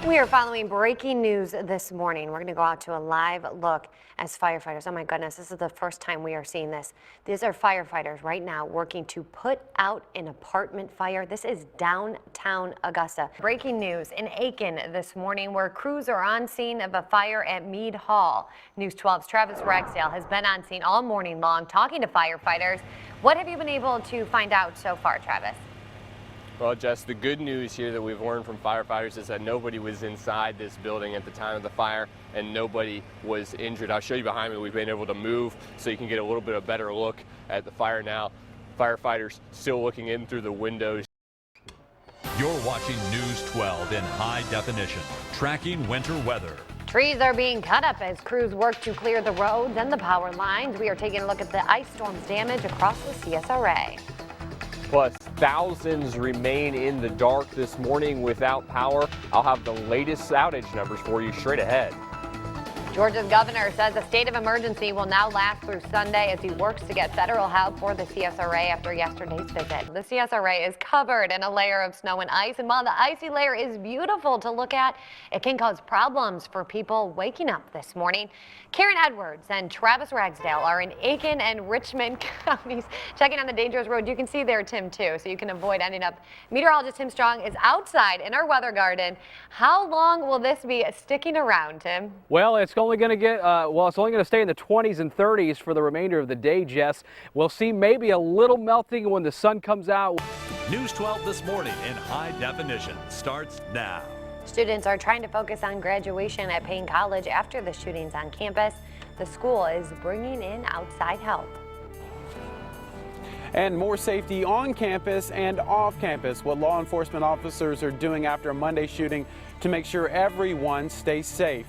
We are following breaking news this morning. We're going to go out to a live look as firefighters. Oh my goodness, this is the first time we are seeing this. These are firefighters right now working to put out an apartment fire. This is downtown Augusta. Breaking news in Aiken this morning, where crews are on scene of a fire at Mead Hall. News 12's Travis Ragsdale has been on scene all morning long talking to firefighters. What have you been able to find out so far, Travis? Well, Jess, the good news here that we've learned from firefighters is that nobody was inside this building at the time of the fire and nobody was injured. I'll show you behind me. We've been able to move so you can get a little bit of better look at the fire now. Firefighters still looking in through the windows. You're watching News 12 in high definition, tracking winter weather. Trees are being cut up as crews work to clear the roads and the power lines. We are taking a look at the ice storm's damage across the CSRA. Plus, thousands remain in the dark this morning without power. I'll have the latest outage numbers for you straight ahead. Georgia's governor says a state of emergency will now last through Sunday as he works to get federal help for the CSRA after yesterday's visit. The CSRA is covered in a layer of snow and ice, and while the icy layer is beautiful to look at, it can cause problems for people waking up this morning. Karen Edwards and Travis Ragsdale are in Aiken and Richmond counties checking on the dangerous road. You can see there, Tim, too, so you can avoid ending up. Meteorologist Tim Strong is outside in our weather garden. How long will this be sticking around, Tim? Well, it's only going to get, it's only going to stay in the 20s and 30s for the remainder of the day, Jess. We'll see maybe a little melting when the sun comes out. News 12 this morning in high definition starts now. Students are trying to focus on graduation at Payne College after the shootings on campus. The school is bringing in outside help. And more safety on campus and off campus. What law enforcement officers are doing after a Monday shooting to make sure everyone stays safe.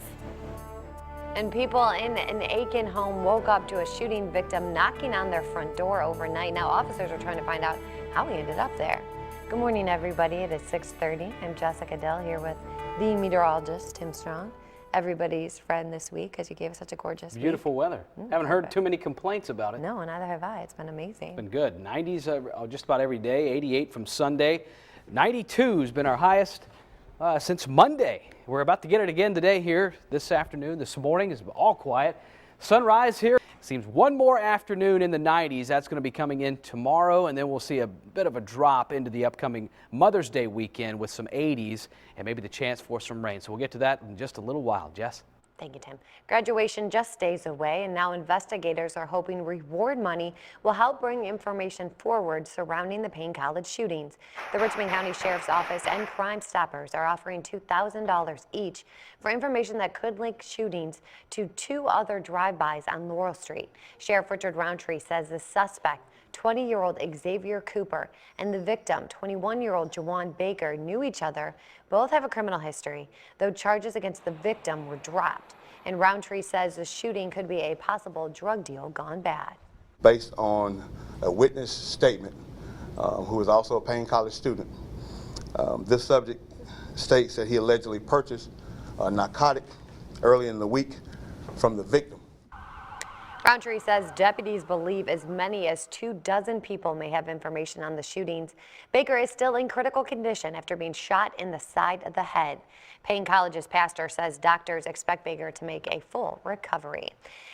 And people in an Aiken home woke up to a shooting victim knocking on their front door overnight. Now officers are trying to find out how he ended up there. Good morning, everybody. It is 6:30. I'm Jessica Dell here with the meteorologist, Tim Strong, everybody's friend this week because you gave us such a gorgeous Beautiful week. weather. Haven't heard too many complaints about it. No, neither have I. It's been amazing. It's been good. 90s just about every day, 88 from Sunday. 92 has been our highest since Monday. We're about to get it again today here this afternoon. This morning is all quiet. Sunrise here. Seems one more afternoon in the 90s. That's going to be coming in tomorrow, and then we'll see a bit of a drop into the upcoming Mother's Day weekend with some 80s and maybe the chance for some rain. So we'll get to that in just a little while. Jess? Thank you, Tim. Graduation just days away, and now investigators are hoping reward money will help bring information forward surrounding the Payne College shootings. The Richmond County Sheriff's Office and Crime Stoppers are offering $2,000 each for information that could link shootings to two other drive-bys on Laurel Street. Sheriff Richard Roundtree says the suspect, 20-year-old Xavier Cooper, and the victim, 21-year-old Jawan Baker, knew each other. Both have a criminal history, though charges against the victim were dropped. And Roundtree says the shooting could be a possible drug deal gone bad. Based on a witness statement, who is also a Payne College student, this subject states that he allegedly purchased a narcotic early in the week from the victim. Roundtree says deputies believe as many as 24 people may have information on the shootings. Baker is still in critical condition after being shot in the side of the head. Payne College's pastor says doctors expect Baker to make a full recovery.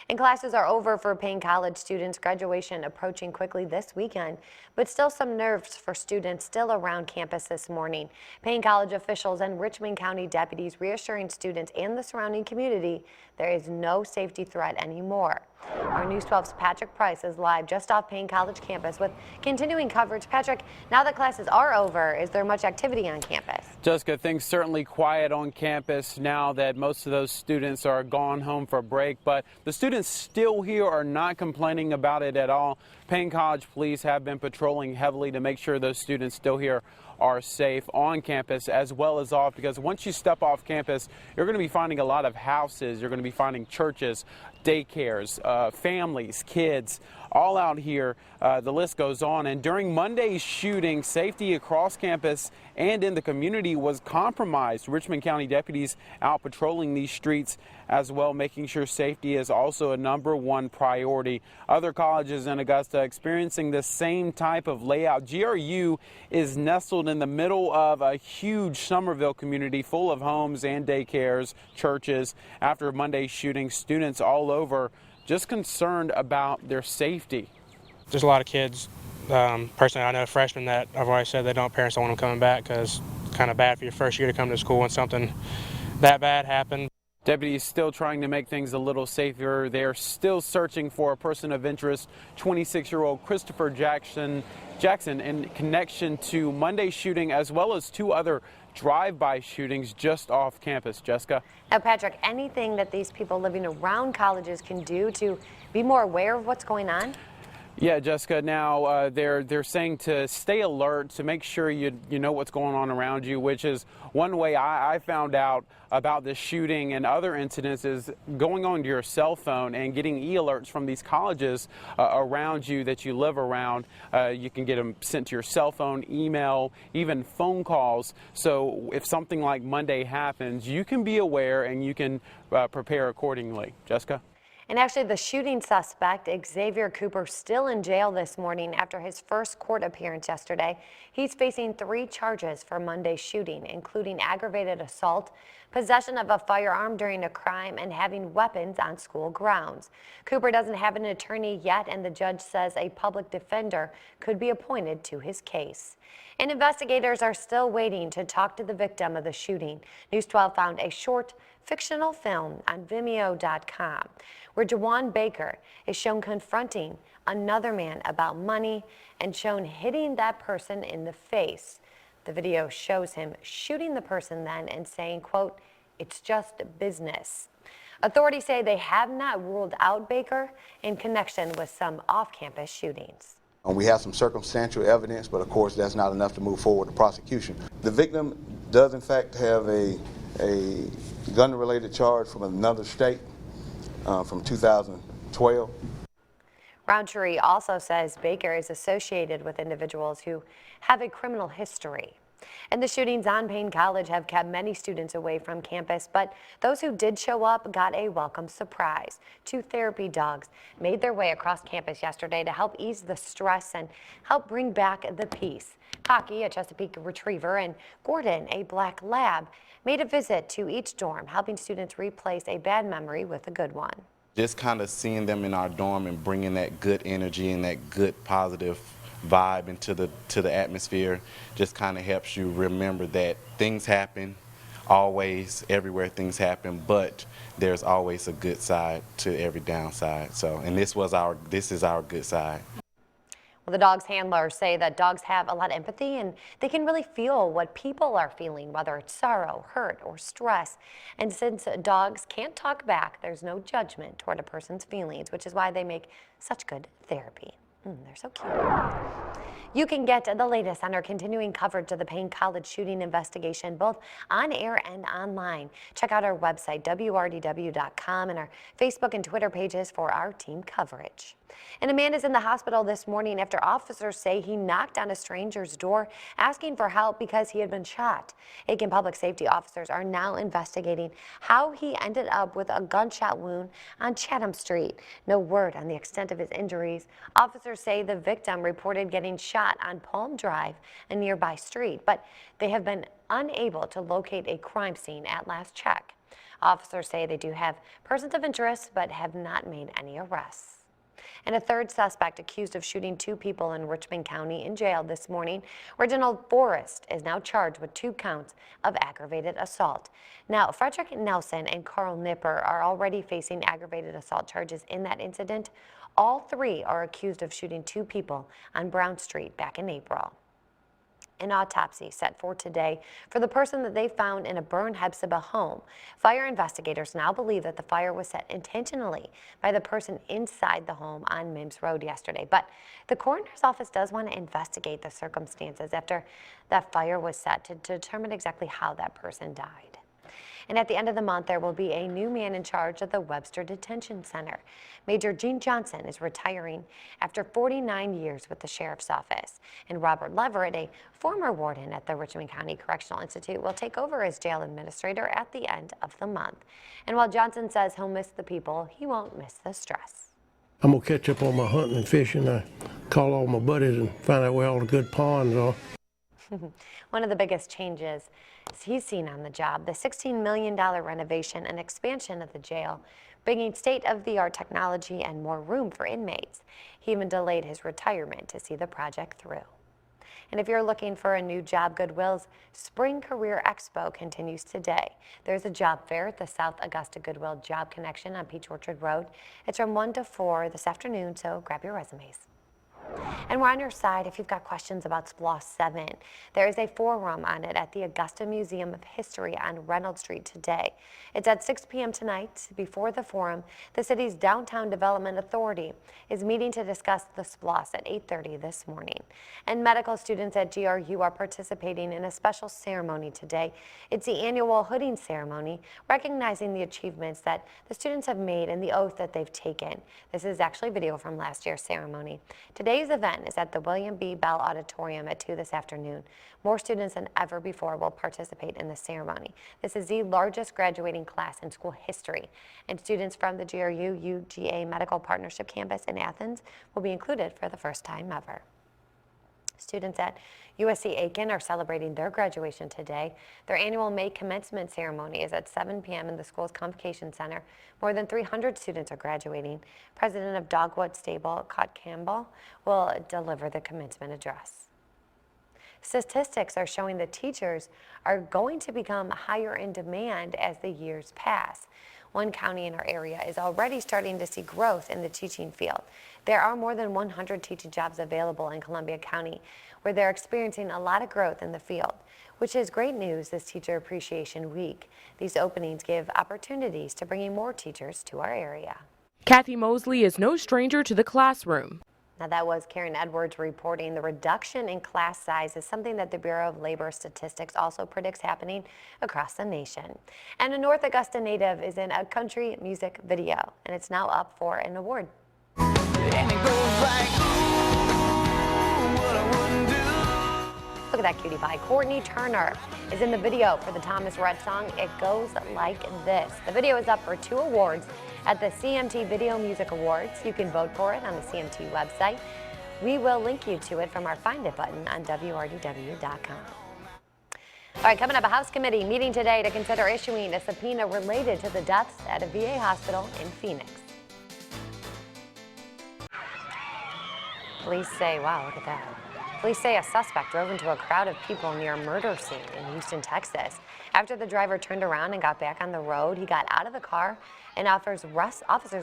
And classes are over for Payne College students. Graduation approaching quickly this weekend, but still some nerves for students still around campus this morning. Payne College officials and Richmond County deputies reassuring students and the surrounding community there is no safety threat anymore. Our News 12's Patrick Price is live just off Payne College campus with continuing coverage. Patrick, now that classes are over, is there much activity on campus? Jessica, things certainly quiet on campus now that most of those students are gone home for a break, but the students still here are not complaining about it at all. Payne College police have been patrolling heavily to make sure those students still here are safe on campus as well as off, because once you step off campus, you're going to be finding a lot of houses, you're going to be finding churches, daycares, families, kids, all out here. The list goes on. And during Monday's shooting, safety across campus and in the community was compromised. Richmond County deputies out patrolling these streets as well, making sure safety is also a #1 priority. Other colleges in Augusta experiencing the same type of layout. GRU is nestled in the middle of a huge Somerville community full of homes and daycares, churches. After Monday's shooting, students all over just concerned about their safety. There's a lot of kids, personally I know freshmen that I've already said they don't, parents don't want them coming back because it's kind of bad for your first year to come to school when something that bad happened. Deputies still trying to make things a little safer. They're still searching for a person of interest, 26-year-old Christopher Jackson in connection to Monday's shooting, as well as 2 other drive-by shootings just off campus. Jessica? Now, Patrick, anything that these people living around colleges can do to be more aware of what's going on? Yeah, Jessica, now they're saying to stay alert, to make sure you know what's going on around you, which is one way I found out about this shooting and other incidents is going on to your cell phone and getting e-alerts from these colleges around you that you live around. You can get them sent to your cell phone, email, even phone calls. So if something like Monday happens, you can be aware and you can prepare accordingly. Jessica? And actually, the shooting suspect, Xavier Cooper, still in jail this morning after his first court appearance yesterday. He's facing 3 charges for Monday's shooting, including aggravated assault, possession of a firearm during a crime, and having weapons on school grounds. Cooper doesn't have an attorney yet, and the judge says a public defender could be appointed to his case. And investigators are still waiting to talk to the victim of the shooting. News 12 found a short fictional film on Vimeo.com where Jawan Baker is shown confronting another man about money and shown hitting that person in the face. The video shows him shooting the person then and saying, quote, "It's just business." Authorities say they have not ruled out Baker in connection with some off-campus shootings. We have some circumstantial evidence, but of course that's not enough to move forward the prosecution. The victim does in fact have a gun-related charge from another state from 2012. Roundtree also says Baker is associated with individuals who have a criminal history. And the shootings on Payne College have kept many students away from campus, but those who did show up got a welcome surprise. 2 therapy dogs made their way across campus yesterday to help ease the stress and help bring back the peace. Pocky, a Chesapeake retriever, and Gordon, a black lab, made a visit to each dorm, helping students replace a bad memory with a good one. Just kind of seeing them in our dorm and bringing that good energy and that good positive vibe into the atmosphere just kind of helps you remember that things happen, always, everywhere things happen, but there's always a good side to every downside. So, and this is our good side. Well, the dog's handlers say that dogs have a lot of empathy and they can really feel what people are feeling, whether it's sorrow, hurt, or stress. And since dogs can't talk back, there's no judgment toward a person's feelings, which is why they make such good therapy. They're so cute. You can get the latest on our continuing coverage of the Payne College shooting investigation, both on air and online. Check out our website, WRDW.com, and our Facebook and Twitter pages for our team coverage. And a man is in the hospital this morning after officers say he knocked on a stranger's door asking for help because he had been shot. Aiken Public Safety officers are now investigating how he ended up with a gunshot wound on Chatham Street. No word on the extent of his injuries. Officers say the victim reported getting shot on Palm Drive, a nearby street, but they have been unable to locate a crime scene at last check. Officers say they do have persons of interest but have not made any arrests. And a third suspect accused of shooting 2 people in Richmond County in jail this morning. Reginald Forrest is now charged with 2 counts of aggravated assault. Now, Frederick Nelson and Carl Nipper are already facing aggravated assault charges in that incident. All 3 are accused of shooting 2 people on Brown Street back in April. An autopsy set for today for the person that they found in a burned Hephzibah home. Fire investigators now believe that the fire was set intentionally by the person inside the home on Mims Road yesterday. But the coroner's office does want to investigate the circumstances after that fire was set to determine exactly how that person died. And at the end of the month, there will be a new man in charge of the Webster Detention Center. Major Gene Johnson is retiring after 49 years with the Sheriff's Office. And Robert Leverett, a former warden at the Richmond County Correctional Institute, will take over as jail administrator at the end of the month. And while Johnson says he'll miss the people, he won't miss the stress. I'm gonna catch up on my hunting and fishing. I call all my buddies and find out where all the good ponds are. One of the biggest changes he's seen on the job, the $16 million renovation and expansion of the jail, bringing state-of-the-art technology and more room for inmates. He even delayed his retirement to see the project through. And if you're looking for a new job, Goodwill's Spring Career Expo continues today. There's a job fair at the South Augusta Goodwill Job Connection on Peach Orchard Road. It's from 1 to 4 this afternoon, so grab your resumes. And we're on your side if you've got questions about SPLOST 7. There is a forum on it at the Augusta Museum of History on Reynolds Street today. It's at 6 p.m. tonight. Before the forum, the city's Downtown Development Authority is meeting to discuss the SPLOST at 8:30 this morning. And medical students at GRU are participating in a special ceremony today. It's the annual hooding ceremony, recognizing the achievements that the students have made and the oath that they've taken. This is actually video from last year's ceremony. Today's event is at the William B. Bell Auditorium at 2 this afternoon. More students than ever before will participate in the ceremony. This is the largest graduating class in school history, and students from the GRU UGA Medical Partnership Campus in Athens will be included for the first time ever. Students at USC Aiken are celebrating their graduation today. Their annual May commencement ceremony is at 7 p.m. in the school's Convocation Center. More than 300 students are graduating. President of Dogwood Stable, Cott Campbell, will deliver the commencement address. Statistics are showing that teachers are going to become higher in demand as the years pass. One county in our area is already starting to see growth in the teaching field. There are more than 100 teaching jobs available in Columbia County, where they're experiencing a lot of growth in the field, which is great news this Teacher Appreciation Week. These openings give opportunities to bringing more teachers to our area. Kathy Mosley is no stranger to the classroom. Now that was Karen Edwards reporting. The reduction in class size is something that the Bureau of Labor Statistics also predicts happening across the nation. And a North Augusta native is in a country music video, and it's now up for an award. Look at that cutie pie. Courtney Turner is in the video for the Thomas Rhett song, It Goes Like This. The video is up for 2 awards at the CMT Video Music Awards. You can vote for it on the CMT website. We will link you to it from our Find It button on WRDW.com. All right, coming up, a House committee meeting today to consider issuing a subpoena related to the deaths at a VA hospital in Phoenix. Police say, wow, look at that. Police say a suspect drove into a crowd of people near a murder scene in Houston, Texas. After the driver turned around and got back on the road, he got out of the car and officers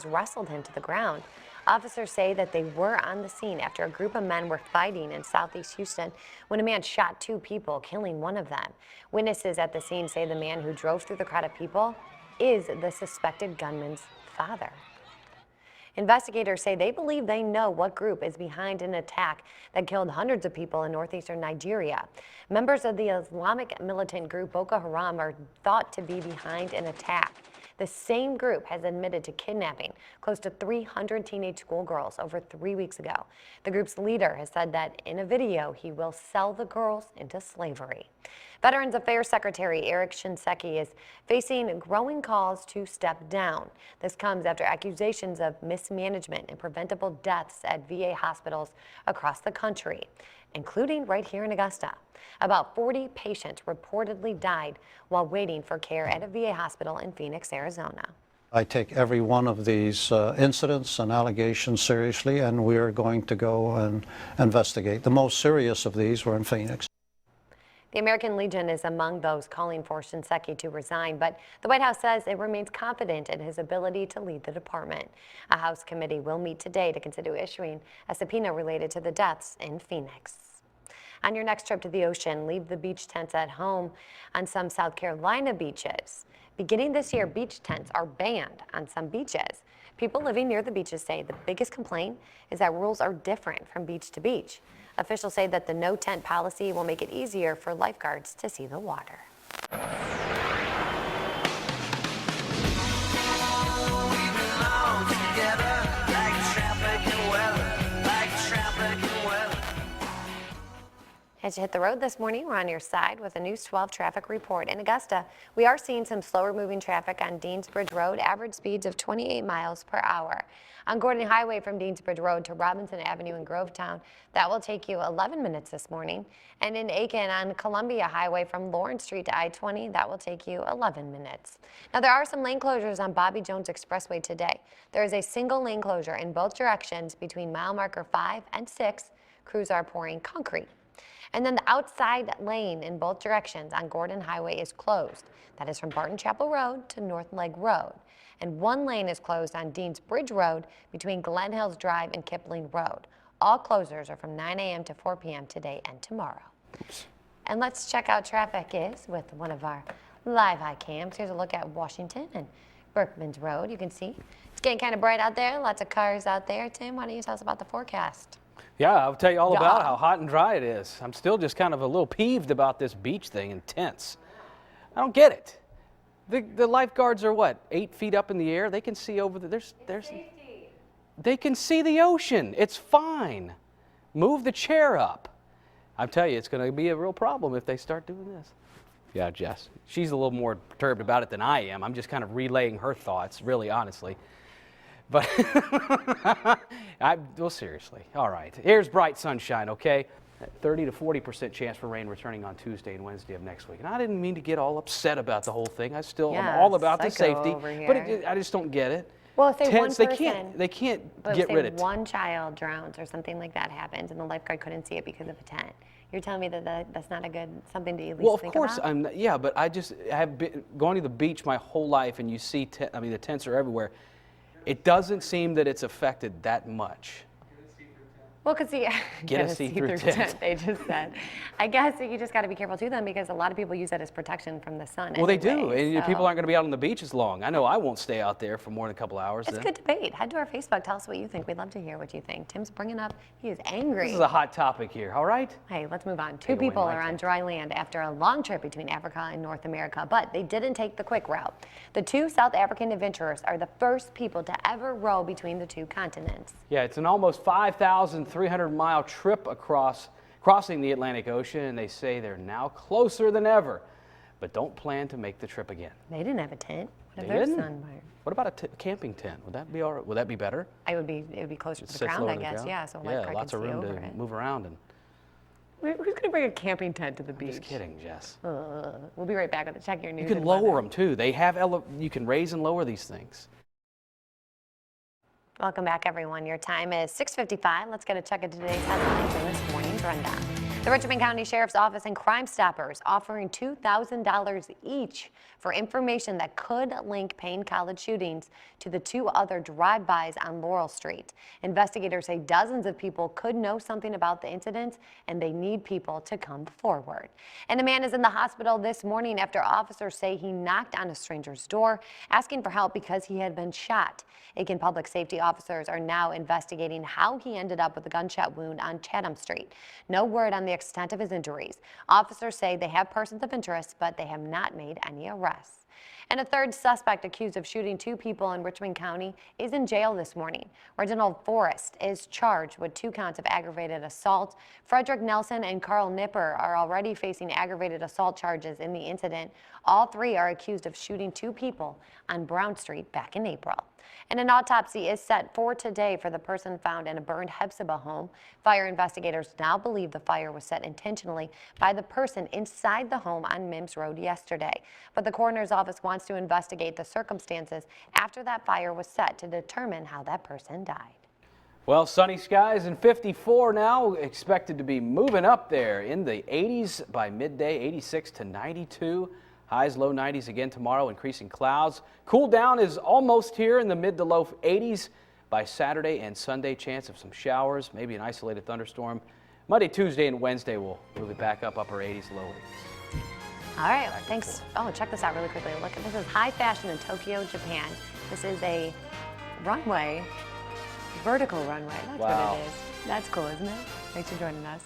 wrestled him to the ground. Officers say that they were on the scene after a group of men were fighting in southeast Houston when a man shot 2 people, killing one of them. Witnesses at the scene say the man who drove through the crowd of people is the suspected gunman's father. Investigators say they believe they know what group is behind an attack that killed hundreds of people in northeastern Nigeria. Members of the Islamic militant group Boko Haram are thought to be behind an attack. The same group has admitted to kidnapping close to 300 teenage schoolgirls over 3 weeks ago. The group's leader has said that in a video he will sell the girls into slavery. Veterans Affairs Secretary Eric Shinseki is facing growing calls to step down. This comes after accusations of mismanagement and preventable deaths at VA hospitals across the country, including right here in Augusta. About 40 patients reportedly died while waiting for care at a VA hospital in Phoenix, Arizona. I take every one of these incidents and allegations seriously, and we are going to go and investigate. The most serious of these were in Phoenix. The American Legion is among those calling for Shinseki to resign, but the White House says it remains confident in his ability to lead the department. A House committee will meet today to consider issuing a subpoena related to the deaths in Phoenix. On your next trip to the ocean, leave the beach tents at home on some South Carolina beaches. Beginning this year, beach tents are banned on some beaches. People living near the beaches say the biggest complaint is that rules are different from beach to beach. Officials say that the no tent policy will make it easier for lifeguards to see the water. As you hit the road this morning, we're on your side with a News 12 traffic report. In Augusta, we are seeing some slower moving traffic on Deansbridge Road, average speeds of 28 miles per hour. On Gordon Highway from Deansbridge Road to Robinson Avenue in Grovetown, that will take you 11 minutes this morning. And in Aiken on Columbia Highway from Lawrence Street to I-20, that will take you 11 minutes. Now, there are some lane closures on Bobby Jones Expressway today. There is a single lane closure in both directions between mile marker 5 and 6. Crews are pouring concrete. And then the outside lane in both directions on Gordon Highway is closed. That is from Barton Chapel Road to North Leg Road. And one lane is closed on Deans Bridge Road between Glen Hills Drive and Kipling Road. All closures are from 9 a.m. to 4 p.m. today and tomorrow. Oops. And let's check out traffic is with one of our live high cams. Here's a look at Washington and Berkman's Road. You can see it's getting kind of bright out there. Lots of cars out there. Tim, why don't you tell us about the forecast? Yeah, I'll tell you all about how hot and dry it is. I'm still just kind of a little peeved about this beach thing, intense. I don't get it. The lifeguards are what, 8 feet up in the air? They can see over the, they can see the ocean. It's fine. Move the chair up. I tell you, it's going to be a real problem if they start doing this. Yeah, Jess, she's a little more perturbed about it than I am. I'm just kind of relaying her thoughts, really, honestly. But, well, seriously. All right. Here's bright sunshine, okay? 30 to 40% chance for rain returning on Tuesday and Wednesday of next week. And I didn't mean to get all upset about the whole thing. I'm all about the safety. But I just don't get it. Well, if Tents, one person, they can't get rid of it. One child drowns or something like that happens and the lifeguard couldn't see it because of a tent. You're telling me that that's not a good, something to at least think about? Well, of course, yeah, but I have been going to the beach my whole life and you see, the tents are everywhere. It doesn't seem that it's affected that much. Well, because get a see-through tent. They just said. I guess you just got to be careful too, then, because a lot of people use that as protection from the sun. Well, anyway, they do, and people aren't going to be out on the beach as long. I know I won't stay out there for more than a couple hours. It's a good debate. Head to our Facebook. Tell us what you think. We'd love to hear what you think. Tim's bringing up. He is angry. This is a hot topic here. All right. Hey, let's move on. Two people are on dry land after a long trip between Africa and North America, but they didn't take the quick route. The two South African adventurers are the first people to ever row between the two continents. Yeah, it's an almost 5,300-mile trip crossing the Atlantic Ocean, and they say they're now closer than ever, but don't plan to make the trip again. They didn't have a tent. They didn't? What about a camping tent? Would that be all right? Would that be better? It would be closer to the ground, I guess. Yeah, so lots of room to move around. And who's going to bring a camping tent to the beach? Just kidding, Jess. We'll be right back with the Check Your News. You can lower them too. They have you can raise and lower these things. Welcome back, everyone. Your time is 6:55. Let's get a check of today's headlines in this morning's rundown. The Richmond County Sheriff's Office and Crime Stoppers offering $2,000 each for information that could link Payne College shootings to the two other drive-bys on Laurel Street. Investigators say dozens of people could know something about the incidents, and they need people to come forward. And a man is in the hospital this morning after officers say he knocked on a stranger's door asking for help because he had been shot. Aiken Public Safety officers are now investigating how he ended up with a gunshot wound on Chatham Street. No word on the extent of his injuries. Officers say they have persons of interest, but they have not made any arrests. And a third suspect accused of shooting two people in Richmond County is in jail this morning. Reginald Forrest is charged with 2 counts of aggravated assault. Frederick Nelson and Carl Nipper are already facing aggravated assault charges in the incident. All 3 are accused of shooting 2 people on Brown Street back in April. And an autopsy is set for today for the person found in a burned Hephzibah home. Fire investigators now believe the fire was set intentionally by the person inside the home on Mims Road yesterday. But the coroner's office wants to investigate the circumstances after that fire was set to determine how that person died. Well, sunny skies and 54 now, expected to be moving up there in the 80s by midday, 86 to 92. Highs, low 90s again tomorrow, increasing clouds. Cool down is almost here in the mid to low 80s by Saturday and Sunday. Chance of some showers, maybe an isolated thunderstorm. Monday, Tuesday, and Wednesday will move it back up, upper 80s, low 80s. All right, thanks. Oh, check this out really quickly. Look, this is high fashion in Tokyo, Japan. This is a runway, vertical runway. That's what it is. That's cool, isn't it? Thanks for joining us.